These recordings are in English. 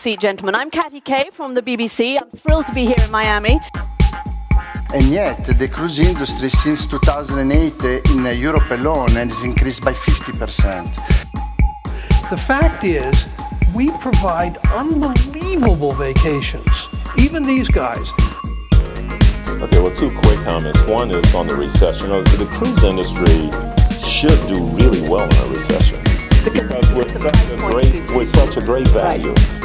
See, gentlemen, I'm Katty Kay from the BBC. I'm thrilled to be here in Miami. And yet, the cruise industry since 2008 in Europe alone has increased by 50%. The fact is, we provide unbelievable vacations. Even these guys. Okay, well, two quick comments. One is on the recession. You know, the cruise industry should do really well in a recession because we're such a great value. Right.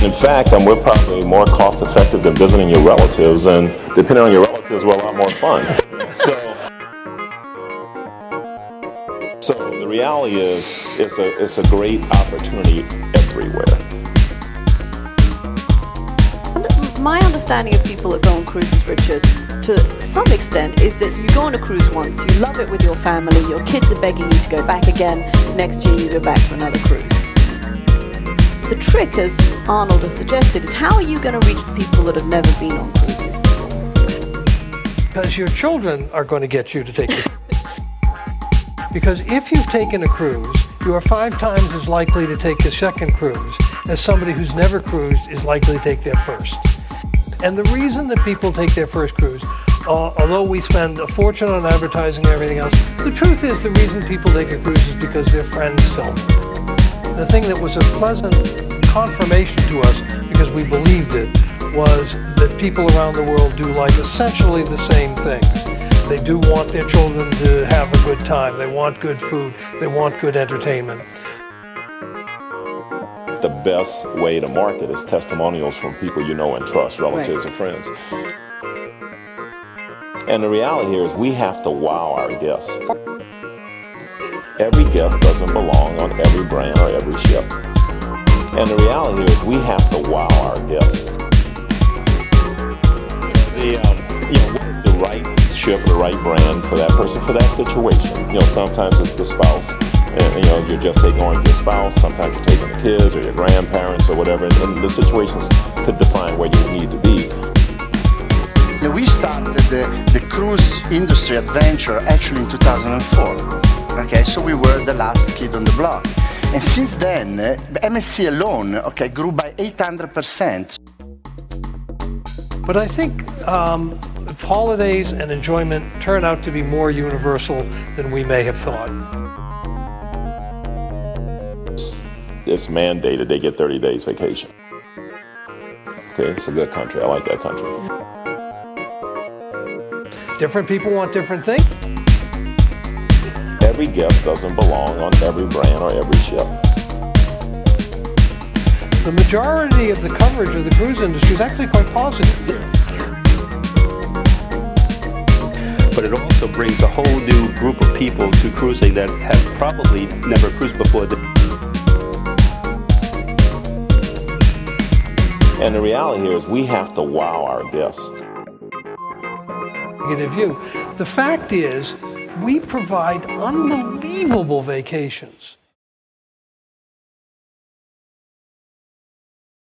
In fact, we're probably more cost effective than visiting your relatives, and depending on your relatives, we're a lot more fun. So the reality is, it's a great opportunity everywhere. My understanding of people that go on cruises, Richard, to some extent, is that you go on a cruise once, you love it with your family, your kids are begging you to go back again, next year you go back for another cruise. The trick, as Arnold has suggested, is how are you going to reach the people that have never been on cruises before? Because your children are going to get you to take it. Because if you've taken a cruise, you are 5 times as likely to take a second cruise as somebody who's never cruised is likely to take their first. And the reason that people take their first cruise, although we spend a fortune on advertising and everything else, the truth is the reason people take a cruise is because their friends tell them. The thing that was a pleasant confirmation to us, because we believed it, was that people around the world do like essentially the same things. They do want their children to have a good time. They want good food. They want good entertainment. The best way to market is testimonials from people you know and trust, relatives and friends. And the reality here is we have to wow our guests. Every guest doesn't belong on every brand or every ship. And the reality here is we have to wow our guests. The right ship or the right brand for that person, for that situation. You know, sometimes it's the spouse. And, you know, you're just going with your spouse. Sometimes you're taking the kids or your grandparents or whatever. And the situations could define where you need to be. We started the cruise industry adventure actually in 2004. Okay, so we were the last kid on the block. And since then, MSC alone, okay, grew by 800%. But I think holidays and enjoyment turn out to be more universal than we may have thought. It's mandated they get 30 days vacation. Okay, it's a good country. I like that country. Different people want different things. Every guest doesn't belong on every brand or every ship. The majority of the coverage of the cruise industry is actually quite positive. But it also brings a whole new group of people to cruising that have probably never cruised before. And the reality here is we have to wow our guests. Negative view. The fact is, we provide unbelievable vacations.